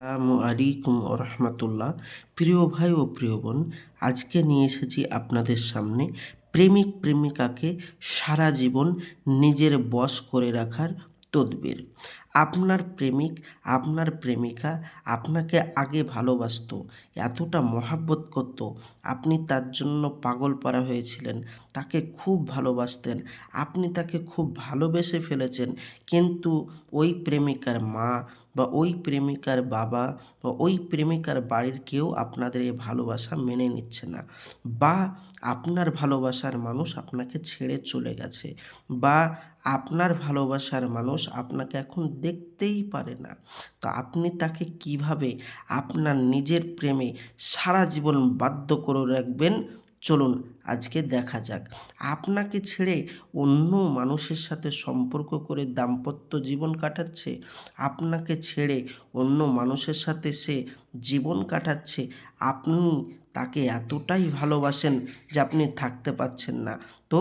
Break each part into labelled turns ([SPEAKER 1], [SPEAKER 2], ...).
[SPEAKER 1] আসসালামু আলাইকুম রহমতুল্লাহ। প্রিয় ভাই ও প্রিয় বোন, আজকে নিয়ে এসেছি আপনাদের সামনে প্রেমিক প্রেমিকাকে সারা জীবন নিজের বশ করে রাখার তদবির। আপনার প্রেমিক, আপনার প্রেমিকা আপনাকে আগে ভালোবাসতো, এতটা মহাব্বত করত, আপনি তার জন্য পাগল পারা হয়েছিলেন, তাকে খুব ভালোবাসতেন, আপনি তাকে খুব ভালোবেসে ফেলেছেন। কিন্তু ওই প্রেমিকার মা বা ওই প্রেমিকার বাবা বা ওই প্রেমিকার বাড়ির কেউ আপনাদের এই ভালোবাসা মেনে নিচ্ছে না, বা আপনার ভালোবাসার মানুষ আপনাকে ছেড়ে চলে গেছে, বা আপনার ভালোবাসার মানুষ আপনাকে এখন দেখতেই পারে না। তো আপনি তাকে কিভাবে আপনার নিজের প্রেমে সারা জীবন বাধ্য করে রাখবেন, চলুন আজকে দেখা যাক। আপনাকে ছেড়ে অন্য মানুষের সাথে সম্পর্ক করে দাম্পত্য জীবন কাটাচ্ছে, আপনাকে ছেড়ে অন্য মানুষের সাথে সে জীবন কাটাচ্ছে, আপনি তাকে এতটাই ভালোবাসেন যে আপনি থাকতে পারছেন না। তো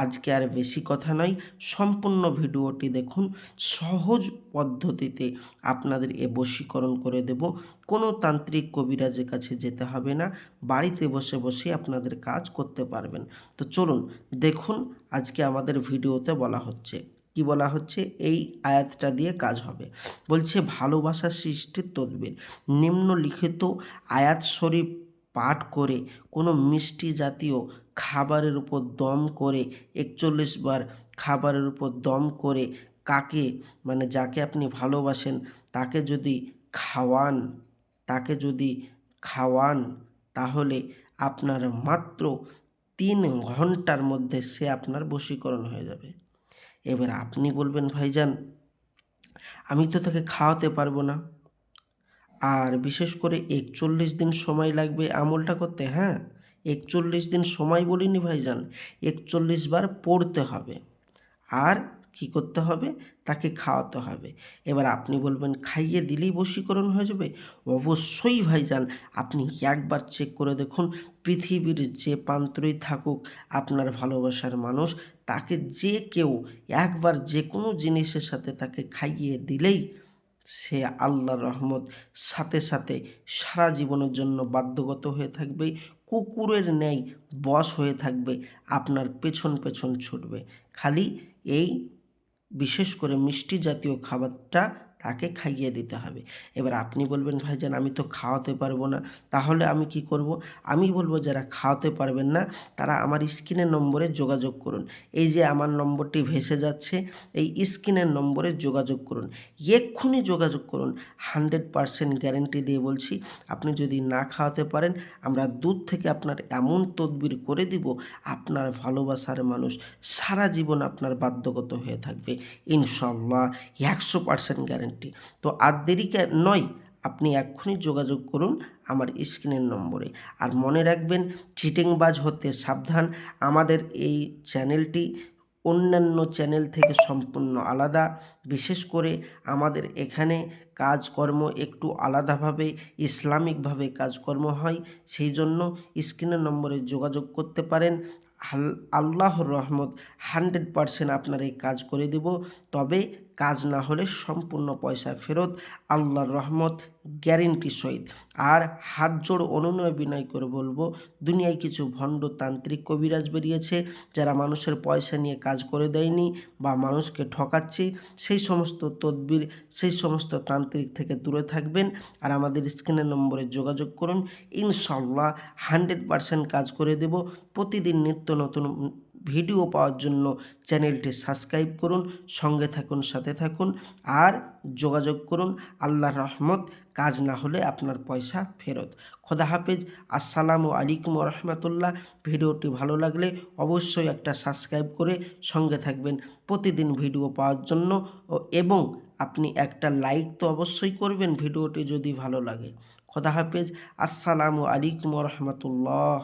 [SPEAKER 1] আজকে আর বেশি কথা নয়, সম্পূর্ণ ভিডিওটি দেখুন। সহজ পদ্ধতিতে আপনাদের এ বশীকরণ করে দেব। কোনো তান্ত্রিক কবিরাজের কাছে যেতে হবে না, বাড়িতে বসে বসে আপনাদের কাজ করতে পারবেন। তো চলুন দেখুন, আজকে আমাদের ভিডিওতে বলা হচ্ছে কি বলা হচ্ছে, এই আয়াতটা দিয়ে কাজ হবে। বলছে ভালোবাসা সৃষ্টির তদবির। নিম্নলিখিত আয়াত শরীফ পাঠ করে কোনো মিষ্টি জাতীয় খাবারের উপর দম করে ৪১ বার খাবারের উপর দম করে কাকে, মানে যাকে আপনি ভালোবাসেন তাকে যদি খাওয়ান, তাকে যদি খাওয়ান তাহলে আপনার মাত্র ৩ ঘন্টার মধ্যে সে আপনার বশীকরণ হয়ে যাবে। এবার আপনি বলবেন, ভাইজান আমি তো তাকে খাওয়াতে পারবো না, আর বিশেষ করে ৪১ দিন সময় লাগবে আমলটা করতে। হ্যাঁ, ৪১ দিন সময় বলিনি ভাইজান, ৪১ বার পড়তে হবে, আর কি করতে হবে, তাকে খাওয়াতে হবে। এবার আপনি বলবেন খাইয়ে দিলেই বশীকরণ হয়ে যাবে? অবশ্যই ভাইজান, আপনি একবার চেক করে দেখুন, পৃথিবীর যে প্রান্তরেই থাকুক আপনার ভালোবাসার মানুষ, তাকে যে কেউ একবার যে কোনো জিনিসের সাথে তাকে খাইয়ে দিলেই সে আল্লাহর রহমত সাথে সাথে সারা জীবনের জন্য বাধ্যগত হয়ে থাকবে, কুকুরের ন্যায় বশ হয়ে থাকবে, আপনার পেছন পেছন ছুটবে। খালি এই বিশেষ করে মিষ্টি জাতীয় খাবারটা তাকে খাইয়ে দিতে হবে। এবার আপনি বলবেন ভাইজান আমি তো খাওয়াতে পারবো না, তাহলে আমি কি করব? আমি বলবো যারা খাওয়াতে পারবেন না তারা আমার স্ক্রিনের নম্বরে যোগাযোগ করুন। এই যে আমার নম্বরটি ভেসে যাচ্ছে, এই স্ক্রিনের নম্বরে যোগাযোগ করুন, এক্ষুনি যোগাযোগ করুন। 100% গ্যারেন্টি দিয়ে বলছি, আপনি যদি না খাওয়াতে পারেন আমরা দূর থেকে আপনার এমন তদবির করে দিব, আপনার ভালোবাসার মানুষ সারা জীবন আপনার বাধ্যগত হয়ে থাকবে ইনশাল্লাহ, 100% গ্যারেন্টি। তো আর দেরি নয়, আপনি এক্ষুনি যোগাযোগ করুন আমার স্ক্রিনের নম্বরে। আর মনে রাখবেন, চিটিংবাজ হতে সাবধান। আমাদের এই চ্যানেলটি অন্যান্য চ্যানেল থেকে সম্পূর্ণ আলাদা। বিশেষ করে আমাদের এখানে কাজকর্ম একটু আলাদাভাবে ইসলামিকভাবে কাজকর্ম হয়, সেই জন্য স্ক্রিনের নম্বরে যোগাযোগ করতে পারেন। আল্লাহর রহমত 100% আপনার এই কাজ করে দেব। তবে কাজ না হলে সম্পূর্ণ পয়সা ফেরত, আল্লাহর রহমত গ্যারেন্টি সহিত। আর হাত জোড় অনুনয় বিনয় করে বলবো, দুনিয়ায় কিছু ভণ্ড তান্ত্রিক কবিরাজ বেরিয়েছে যারা মানুষের পয়সা নিয়ে কাজ করে দেয়নি বা মানুষকে ঠকাচ্ছে, সেই সমস্ত তদবির, সেই সমস্ত তান্ত্রিক থেকে দূরে থাকবেন। আর আমাদের স্ক্রিনের নম্বরে যোগাযোগ করুন, ইনশাল্লাহ 100% কাজ করে দেব। প্রতিদিন নিত্য নতুন ভিডিও পাওয়ার জন্য চ্যানেলটি সাবস্ক্রাইব করুন, সঙ্গে থাকুন, সাথে থাকুন, আর যোগাযোগ করুন। আল্লাহর রহমত, কাজ না হলে আপনার পয়সা ফেরত। খোদা হাফেজ, আসসালামু আলাইকুম রহমতুল্লাহ। ভিডিওটি ভালো লাগলে অবশ্যই একটা সাবস্ক্রাইব করে সঙ্গে থাকবেন প্রতিদিন ভিডিও পাওয়ার জন্য, এবং আপনি একটা লাইক তো অবশ্যই করবেন ভিডিওটি যদি ভালো লাগে। খোদা হাফেজ, আসসালামু আলাইকুম রহমতুল্লাহ।